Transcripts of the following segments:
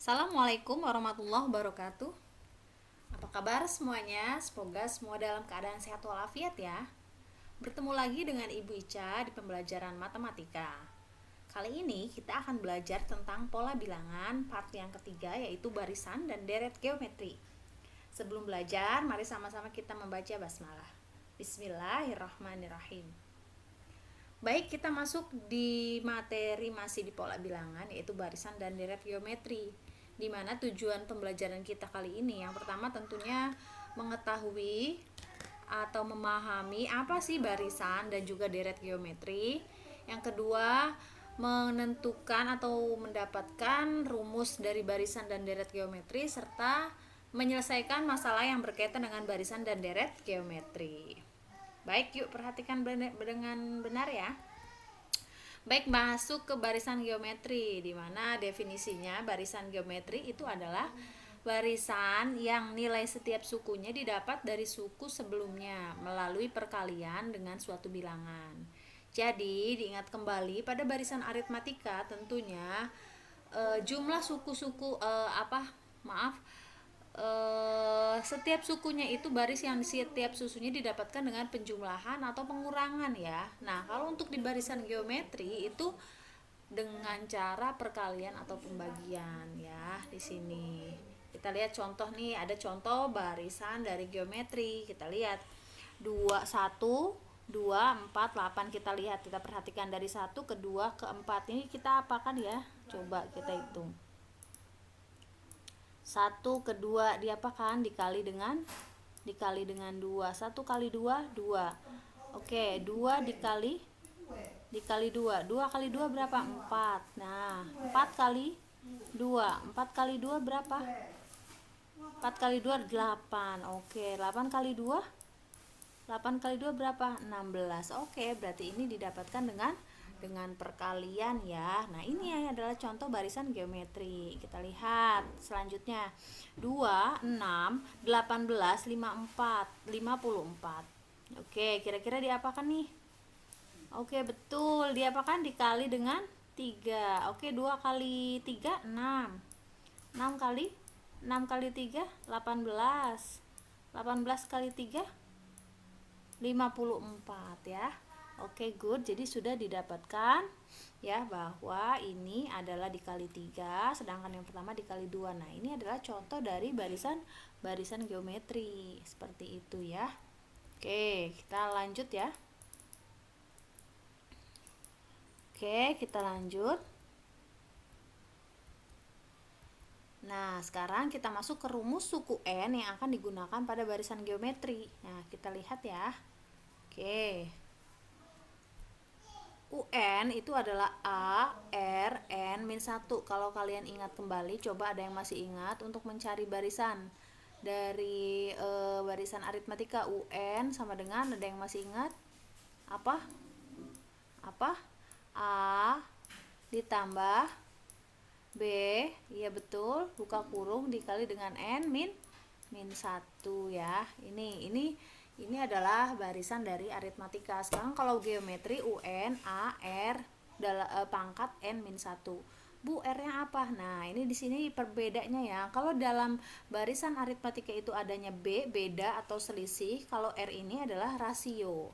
Assalamualaikum warahmatullahi wabarakatuh. Apa kabar semuanya? Semoga semua dalam keadaan sehat walafiat ya. Bertemu lagi dengan Ibu Ica di pembelajaran matematika. Kali ini kita akan belajar tentang pola bilangan part yang ketiga, yaitu barisan dan deret geometri. Sebelum belajar, mari sama-sama kita membaca basmalah. Bismillahirrahmanirrahim. Baik, kita masuk di materi masih di pola bilangan, yaitu barisan dan deret geometri. Di mana tujuan pembelajaran kita kali ini, yang pertama tentunya mengetahui atau memahami apa sih barisan dan juga deret geometri. Yang kedua, menentukan atau mendapatkan rumus dari barisan dan deret geometri serta menyelesaikan masalah yang berkaitan dengan barisan dan deret geometri. Baik, yuk perhatikan dengan benar ya. Baik, masuk ke barisan geometri, di mana definisinya barisan geometri itu adalah barisan yang nilai setiap sukunya didapat dari suku sebelumnya melalui perkalian dengan suatu bilangan. Jadi, diingat kembali pada barisan aritmatika tentunya jumlah suku-suku setiap sukunya itu baris yang setiap susunya didapatkan dengan penjumlahan atau pengurangan ya. Nah, kalau untuk di barisan geometri itu dengan cara perkalian atau pembagian ya. Di sini kita lihat contoh nih, ada contoh barisan dari geometri. Kita lihat 2 1 2 4 8. Kita lihat, kita perhatikan dari 1 ke 2 ke 4. Ini kita apakan ya? Coba kita hitung. 1 ke 2 diapakan? Dikali dengan 2. 1 kali 2 2. Oke, 2 dikali 2. 2 kali 2 berapa? 4. Nah, 4 kali 2. 4 kali 2 berapa? 4 kali 2 8. Oke, 8 kali 2 berapa? 16. Oke, berarti ini didapatkan dengan perkalian ya. Nah, ini adalah contoh barisan geometri. Kita lihat selanjutnya. 2 6 18 54 54. Oke, kira-kira diapakan nih? Oke, betul. Diapakan? Dikali dengan 3. Oke, 2 kali 3 6. 6 kali 3 18. 18 kali 3 54 ya. Oke, good. Jadi sudah didapatkan ya bahwa ini adalah dikali 3, sedangkan yang pertama dikali 2. Nah, ini adalah contoh dari barisan geometri. Seperti itu ya. Oke, kita lanjut ya. Oke, kita lanjut. Nah, sekarang kita masuk ke rumus suku N yang akan digunakan pada barisan geometri. Nah, kita lihat ya. Oke. UN itu adalah A, R, N, min 1. Kalau kalian ingat kembali, coba ada yang masih ingat untuk mencari barisan. Dari barisan aritmatika, UN sama dengan, ada yang masih ingat? Apa? A ditambah B, iya betul, buka kurung dikali dengan N min 1 ya. Ini adalah barisan dari aritmatika. Sekarang kalau geometri UN A R pangkat N min 1. Bu, R-nya apa? Nah, ini di sini perbedaannya ya. Kalau dalam barisan aritmatika itu adanya B, beda atau selisih. Kalau R ini adalah rasio.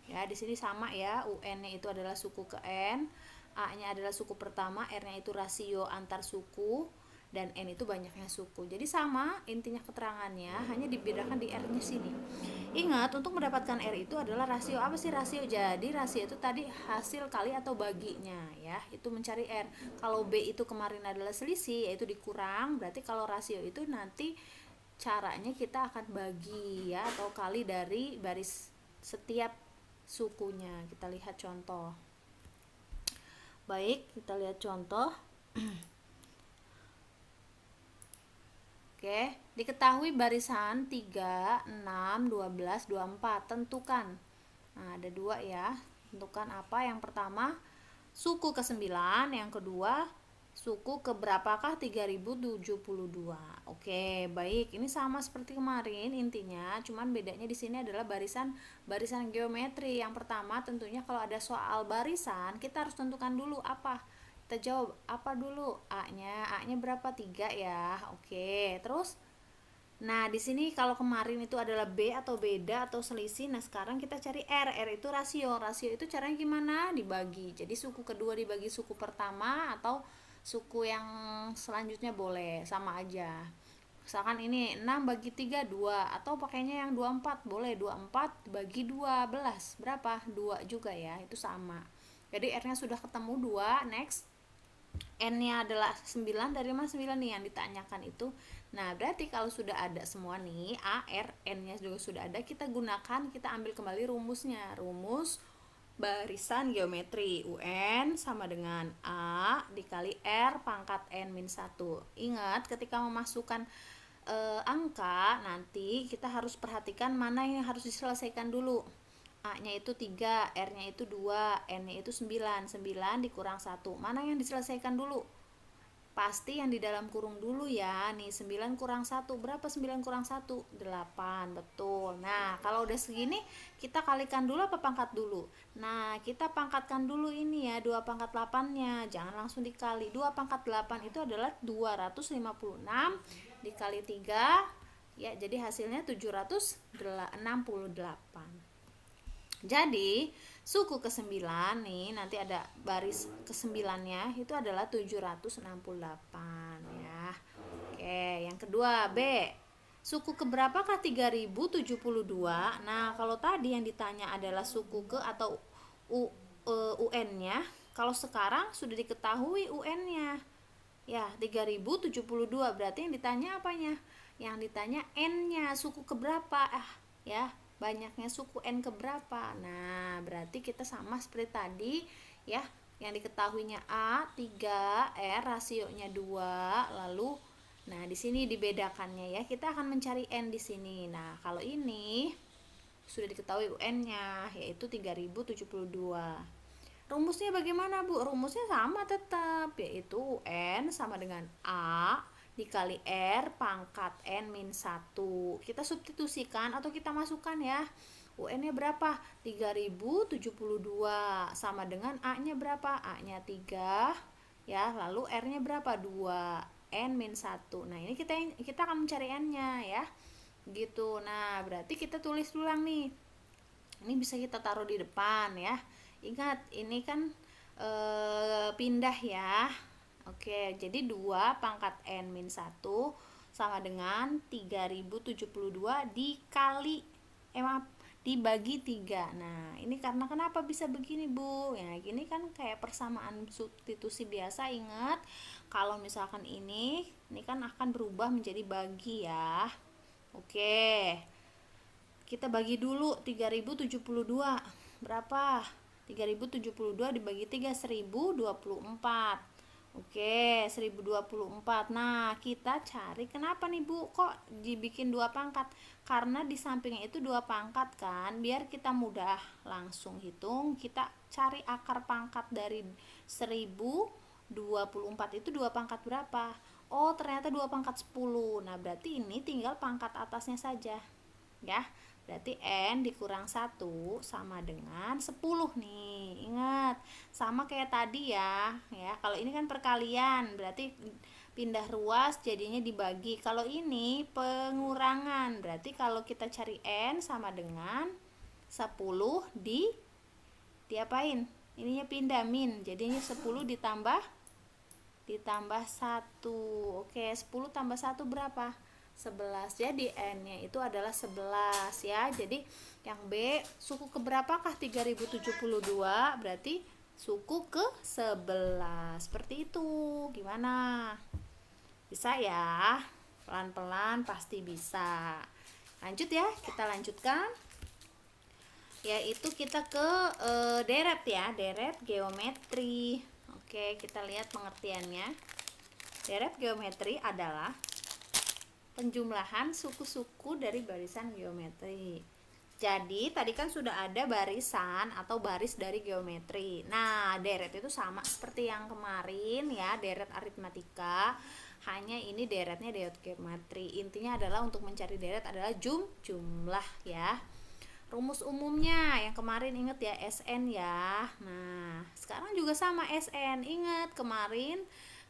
Ya, di sini sama ya. UN-nya itu adalah suku ke N, A-nya adalah suku pertama, R-nya itu rasio antar suku, dan N itu banyaknya suku. Jadi sama intinya keterangannya, hanya dibedakan di R-nya sini. Ingat, untuk mendapatkan R itu adalah rasio. Apa sih rasio? Jadi rasio itu tadi hasil kali atau baginya ya. Itu mencari R. Kalau B itu kemarin adalah selisih, yaitu dikurang. Berarti kalau rasio itu nanti caranya kita akan bagi ya, atau kali dari baris setiap sukunya. Kita lihat contoh. Baik, kita lihat contoh. Oke, diketahui barisan 3, 6, 12, 24. Tentukan. Nah, ada 2 ya. Tentukan apa? Yang pertama, suku ke-9, yang kedua, suku ke berapakah? 3072. Oke, baik. Ini sama seperti kemarin intinya, cuman bedanya di sini adalah barisan geometri. Yang pertama tentunya kalau ada soal barisan, kita harus tentukan dulu apa Kita jawab apa dulu? A-nya berapa? 3 ya. Oke, terus nah, di sini kalau kemarin itu adalah B atau beda atau selisih. Nah, sekarang kita cari R. R itu rasio. Rasio itu caranya gimana? Dibagi. Jadi suku kedua dibagi suku pertama atau suku yang selanjutnya boleh, sama aja. Misalkan ini 6 bagi 3 2 atau pakainya yang 24 boleh 24 bagi 12 berapa? 2 juga ya, itu sama. Jadi R-nya sudah ketemu 2, next. N-nya adalah 9, dari mana 9 nih yang ditanyakan itu. Nah, berarti kalau sudah ada semua nih, A, R, N-nya juga sudah ada, kita gunakan, kita ambil kembali rumusnya. Rumus barisan geometri. UN sama dengan A dikali R pangkat N min 1. Ingat, ketika memasukkan angka, nanti kita harus perhatikan mana yang harus diselesaikan dulu. A-nya itu 3, R-nya itu 2, N-nya itu 9. 9 dikurang 1. Mana yang diselesaikan dulu? Pasti yang di dalam kurung dulu ya. Nih 9 kurang 1. Berapa 9 kurang 1? 8. Betul. Nah, kalau udah segini kita kalikan dulu apa pangkat dulu? Nah, kita pangkatkan dulu ini ya, 2 pangkat 8-nya. Jangan langsung dikali. 2 pangkat 8 itu adalah 256 dikali 3. Ya, jadi hasilnya 768. Jadi suku ke-9 nih, nanti ada baris ke-9-nya itu adalah 768 ya. Oke, yang kedua B. Suku keberapakah 3072? Nah, kalau tadi yang ditanya adalah suku ke atau UN-nya, kalau sekarang sudah diketahui UN-nya. Ya, 3072 berarti yang ditanya apanya? Yang ditanya N-nya, suku keberapa? Ya, banyaknya suku N keberapa. Nah, berarti kita sama seperti tadi ya, yang diketahuinya A 3, R rasionya 2, lalu nah di sini dibedakannya ya, kita akan mencari N di sini. Nah, kalau ini sudah diketahui UN-nya yaitu 3072. Rumusnya bagaimana, Bu? Rumusnya sama tetap, yaitu UN sama dengan A dikali R pangkat N min 1. Kita substitusikan atau kita masukkan ya. UN-nya berapa? 3072 sama dengan A-nya berapa? A-nya 3 ya, lalu R-nya berapa? 2. N min 1. Nah, ini kita akan mencari N-nya ya. Gitu. Nah, berarti kita tulis ulang nih. Ini bisa kita taruh di depan ya. Ingat, ini kan pindah ya. Oke, jadi 2 pangkat N min 1 sama dengan 3072 dikali dibagi 3. Nah, ini karena kenapa bisa begini, Bu? Ya, gini kan kayak persamaan substitusi biasa. Ingat, kalau misalkan ini kan akan berubah menjadi bagi ya. Oke. Kita bagi dulu 3072. Berapa? 3072 dibagi 3 1024. Oke, 1024. Nah, kita cari kenapa nih, Bu? Kok dibikin 2 pangkat? Karena di sampingnya itu 2 pangkat kan. Biar kita mudah langsung hitung, kita cari akar pangkat dari 1024 itu 2 pangkat berapa? Oh, ternyata 2 pangkat 10. Nah, berarti ini tinggal pangkat atasnya saja. Ya. Berarti N dikurang 1 sama dengan 10 nih. Ingat, sama kayak tadi ya. Kalau ini kan perkalian, berarti pindah ruas jadinya dibagi. Kalau ini pengurangan, berarti kalau kita cari N sama dengan 10 diapain? Ininya pindah min. Jadinya 10 ditambah 1. Oke, 10 tambah 1 berapa? 11. Jadi N-nya itu adalah 11 ya. Jadi yang B, suku keberapakah 3072? Berarti suku ke-11. Seperti itu. Gimana? Bisa ya? Pelan-pelan pasti bisa. Lanjut ya, kita lanjutkan. Yaitu kita ke deret ya, deret geometri. Oke, kita lihat pengertiannya. Deret geometri adalah penjumlahan suku-suku dari barisan geometri. Jadi tadi kan sudah ada barisan atau baris dari geometri. Nah, deret itu sama seperti yang kemarin ya, deret aritmatika. Hanya ini deretnya deret geometri. Intinya adalah untuk mencari deret adalah jumlah ya. rumus umumnya yang kemarin inget ya, SN ya. Nah sekarang juga sama SN, inget kemarin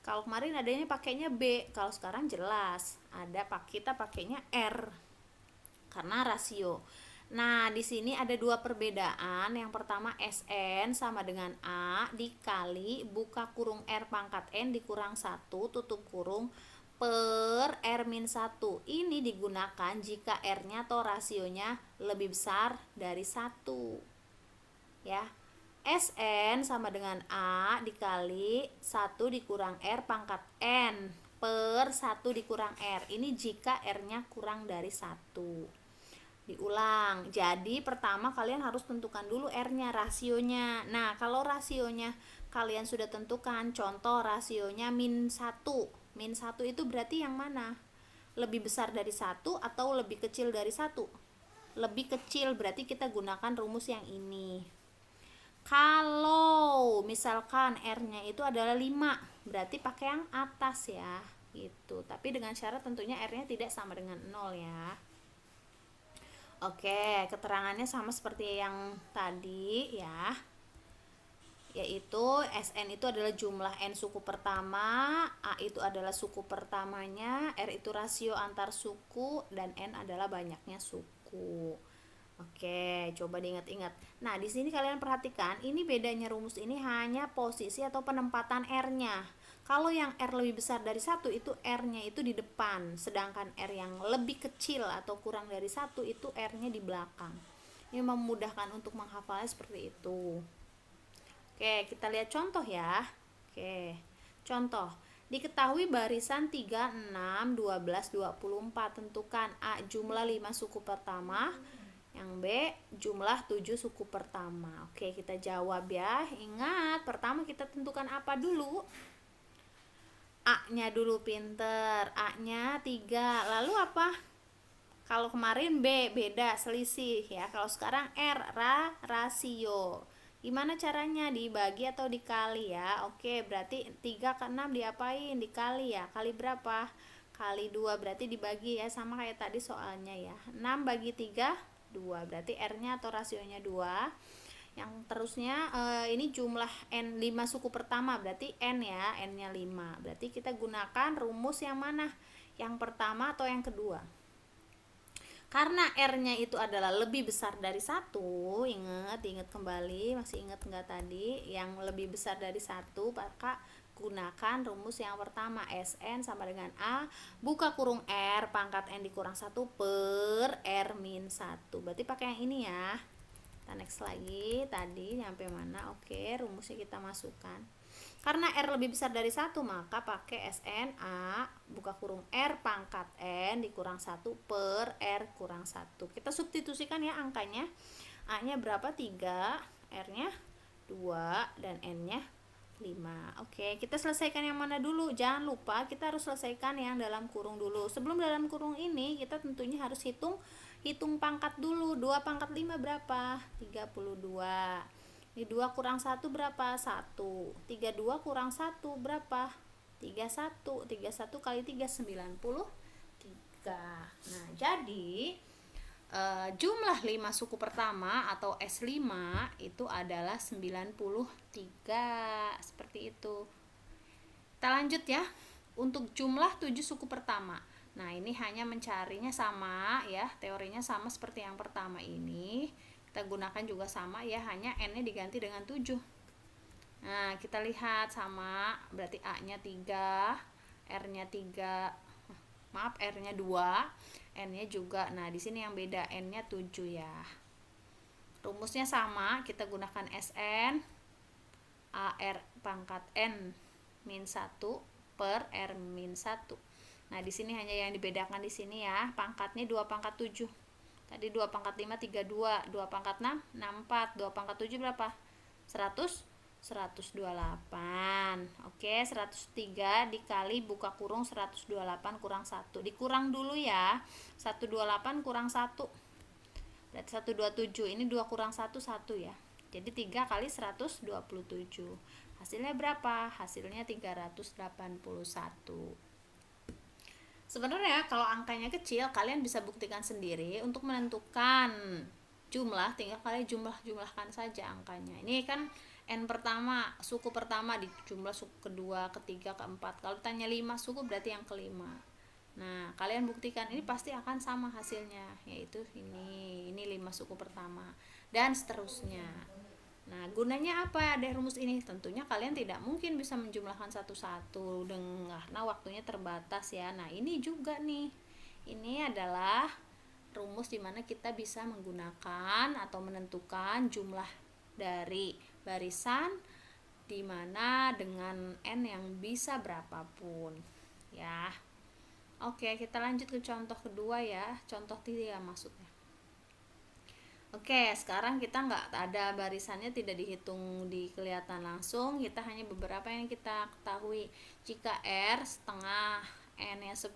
kalau kemarin adanya pakainya B, kalau sekarang jelas ada kita pakainya R karena rasio. Nah, di sini ada dua perbedaan. Yang pertama SN sama dengan A dikali buka kurung R pangkat N dikurang 1 tutup kurung per R-1. Ini digunakan jika R-nya atau rasionya lebih besar dari 1. Ya. SN sama dengan A dikali 1 dikurang R pangkat N per 1 dikurang R. Ini jika R-nya kurang dari 1. Diulang. Jadi pertama kalian harus tentukan dulu R-nya, rasionya. Nah, kalau rasionya kalian sudah tentukan, contoh rasionya min 1. Min 1 itu berarti yang mana? Lebih besar dari 1 atau lebih kecil dari 1? Lebih kecil, berarti kita gunakan rumus yang ini. Kalau misalkan R-nya itu adalah 5, berarti pakai yang atas ya. Gitu. Tapi dengan syarat tentunya R-nya tidak sama dengan 0 ya. Oke, keterangannya sama seperti yang tadi ya. Yaitu SN itu adalah jumlah N suku pertama, A itu adalah suku pertamanya, R itu rasio antar suku, dan N adalah banyaknya suku. Oke, coba diingat-ingat. Nah, di sini kalian perhatikan, ini bedanya rumus ini hanya posisi atau penempatan R-nya. Kalau yang R lebih besar dari 1 itu R-nya itu di depan, sedangkan R yang lebih kecil atau kurang dari 1 itu R-nya di belakang. Ini memudahkan untuk menghafalnya seperti itu. Oke, kita lihat contoh ya. Oke. Contoh, diketahui barisan 3, 6, 12, 24. Tentukan A jumlah 5 suku pertama, yang B jumlah 7 suku pertama. Oke, kita jawab ya. Ingat, pertama kita tentukan apa dulu? A-nya dulu, pinter. A-nya 3. Lalu apa? Kalau kemarin B, beda, selisih ya. Kalau sekarang R, rasio. Gimana caranya? Dibagi atau dikali ya? Oke, berarti 3 ke 6 diapain? Dikali ya. Kali berapa? Kali 2, berarti dibagi ya. Sama kayak tadi soalnya ya. 6 bagi 3, 2. Berarti R-nya atau rasionya 2. Yang terusnya ini jumlah N 5 suku pertama, berarti N ya, N-nya 5. Berarti kita gunakan rumus yang mana? Yang pertama atau yang kedua? Karena R-nya itu adalah lebih besar dari 1, ingat kembali, masih ingat enggak tadi? Yang lebih besar dari 1, maka gunakan rumus yang pertama, SN sama dengan A buka kurung R pangkat N dikurang 1 per R-1. Berarti pakai yang ini ya. Kita next lagi, tadi nyampe mana? Oke, rumusnya kita masukkan. Karena R lebih besar dari 1, maka pakai SN A buka kurung R pangkat N dikurang 1 per R kurang 1. Kita substitusikan ya angkanya. A-nya berapa? 3, R-nya 2, dan N-nya 5. Oke, kita selesaikan yang mana dulu? Jangan lupa kita harus selesaikan yang dalam kurung dulu. Sebelum dalam kurung ini, kita tentunya harus hitung pangkat dulu. 2 pangkat 5 berapa? 32. Ini 2 kurang 1 berapa? 1. 32 kurang 1 berapa? 31. 31 kali 3, 93. Nah, jadi jumlah 5 suku pertama atau S5 itu adalah 93. Seperti itu. Kita lanjut ya. Untuk jumlah 7 suku pertama. Nah, ini hanya mencarinya sama ya, teorinya sama seperti yang pertama ini. Kita gunakan juga sama ya, hanya N-nya diganti dengan 7. Nah, kita lihat sama, berarti A-nya 3, R-nya 3. Maaf, R-nya 2, N-nya juga. Nah, di sini yang beda, N-nya 7 ya. Rumusnya sama, kita gunakan SN AR pangkat N min 1 per R-1. Nah, di sini hanya yang dibedakan di sini ya, pangkatnya 2 pangkat 7. Tadi 2 pangkat 5 32, 2 pangkat 6 64, 2 pangkat 7 berapa? 100 128. Oke, 103 dikali buka kurung 128 kurang 1. Dikurang dulu ya. 128 kurang 1. Berarti 127. Ini 2 kurang 1 1 ya. Jadi 3 kali 127. Hasilnya berapa? Hasilnya 381. Sebenarnya kalau angkanya kecil, kalian bisa buktikan sendiri untuk menentukan jumlah, tinggal kalian jumlahkan saja angkanya. Ini kan n pertama, suku pertama di jumlah suku kedua, ketiga, keempat. Kalau tanya 5 suku berarti yang kelima. Nah, kalian buktikan ini pasti akan sama hasilnya, yaitu ini 5 suku pertama dan seterusnya. Nah, gunanya apa ada rumus ini? Tentunya kalian tidak mungkin bisa menjumlahkan satu-satu karena waktunya terbatas ya. Nah, ini juga nih. Ini adalah rumus dimana kita bisa menggunakan atau menentukan jumlah dari barisan dimana dengan n yang bisa berapapun ya. Oke, kita lanjut ke contoh kedua ya, contoh 3 maksudnya. Oke, sekarang kita nggak ada barisannya, tidak dihitung di kelihatan langsung, kita hanya beberapa yang kita ketahui. Jika R setengah N nya 10,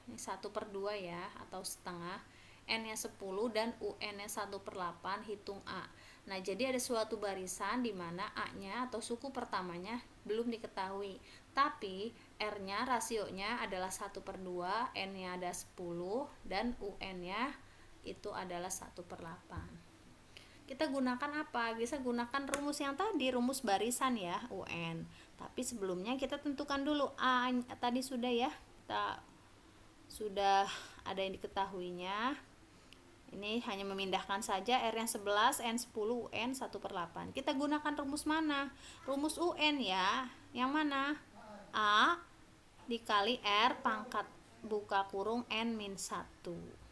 ini 1/2 ya, atau setengah, N nya 10 dan UN nya 1/8, hitung A. Nah, jadi ada suatu barisan di mana A nya atau suku pertamanya belum diketahui, tapi R nya rasionya adalah 1/2, N nya ada 10, dan UN nya itu adalah 1/8. Kita gunakan apa? Bisa gunakan rumus yang tadi, rumus barisan ya, UN. Tapi sebelumnya kita tentukan dulu A tadi sudah ya, kita sudah ada yang diketahuinya. Ini hanya memindahkan saja R yang 11, N 10, UN 1/8. Kita gunakan rumus mana? Rumus UN ya. Yang mana? A dikali R pangkat buka kurung N min 1.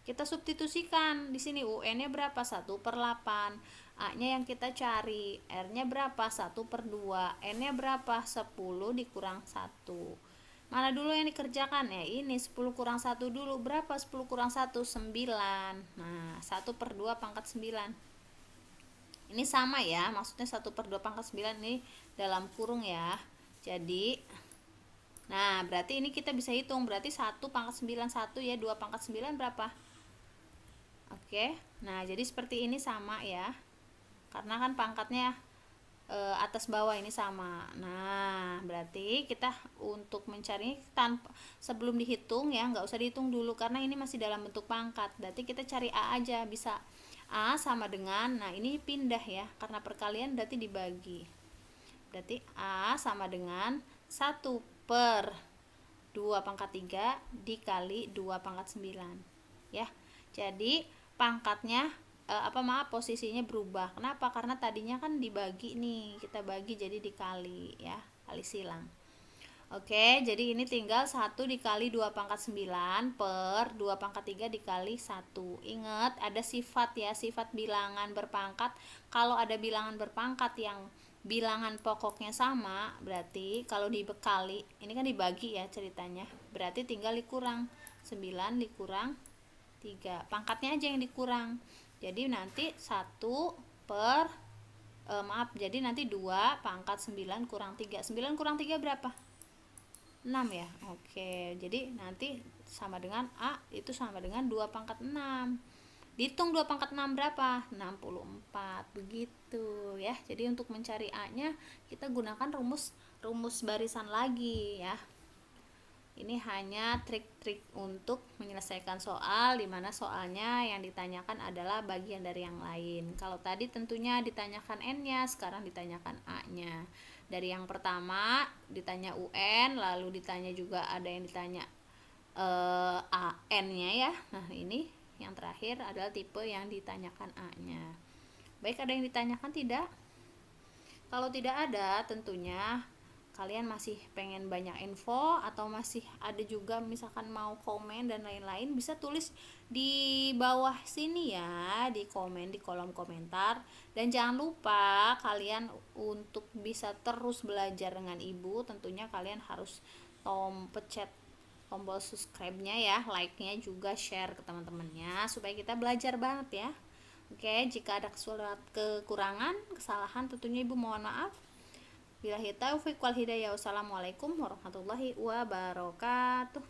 Kita substitusikan di sini UN-nya berapa? 1/8. A-nya yang kita cari, R-nya berapa? 1/2. N-nya berapa? 10 dikurang 1. Mana dulu yang dikerjakan? Ya ini 10 kurang 1 dulu. Berapa 10 kurang 1? 9. Nah, 1/2 pangkat 9. Ini sama ya, maksudnya 1/2 pangkat 9 ini dalam kurung ya. Jadi, nah berarti ini kita bisa hitung, berarti 1 pangkat 9 1 ya, 2 pangkat 9 berapa? Oke, nah jadi seperti ini sama ya, karena kan pangkatnya atas bawah ini sama. Nah berarti kita untuk mencari tanpa sebelum dihitung ya, nggak usah dihitung dulu karena ini masih dalam bentuk pangkat. Berarti kita cari A aja, bisa A sama dengan, nah ini pindah ya, karena perkalian berarti dibagi. Berarti A sama dengan 1/2 pangkat 3 dikali 2 pangkat 9 ya. Jadi pangkatnya posisinya berubah. Kenapa? Karena tadinya kan dibagi nih, kita bagi jadi dikali ya, kali silang. Oke, jadi ini tinggal 1 dikali 2 pangkat 9 per 2 pangkat 3 dikali 1. Ingat ada sifat ya, sifat bilangan berpangkat. Kalau ada bilangan berpangkat yang bilangan pokoknya sama, berarti kalau dibekali, ini kan dibagi ya ceritanya, berarti tinggal dikurang 9 dikurang 3, pangkatnya aja yang dikurang. Jadi nanti 1 per jadi nanti 2 pangkat 9 kurang 3. 9 kurang 3 berapa? 6 ya. Oke, jadi nanti sama dengan A itu sama dengan 2 pangkat 6. Dihitung 2 pangkat 6 berapa? 64. Begitu ya. Jadi untuk mencari A-nya kita gunakan rumus barisan lagi ya. Ini hanya trik-trik untuk menyelesaikan soal, dimana soalnya yang ditanyakan adalah bagian dari yang lain. Kalau tadi tentunya ditanyakan N-nya, sekarang ditanyakan A-nya. Dari yang pertama ditanya UN, lalu ditanya juga ada yang ditanya N-nya ya. Nah ini yang terakhir adalah tipe yang ditanyakan A-nya. Baik, ada yang ditanyakan tidak? Kalau tidak ada, tentunya kalian masih pengen banyak info atau masih ada juga misalkan mau komen dan lain-lain, bisa tulis di bawah sini ya, di komen di kolom komentar. Dan jangan lupa kalian untuk bisa terus belajar dengan ibu, tentunya kalian harus pencet tombol subscribe-nya ya, like-nya juga, share ke teman-temannya supaya kita belajar banget ya. Oke, jika ada kekurangan, kesalahan tentunya ibu mohon maaf. Billahi taufiq wal hidayah. Wassalamualaikum warahmatullahi wabarakatuh.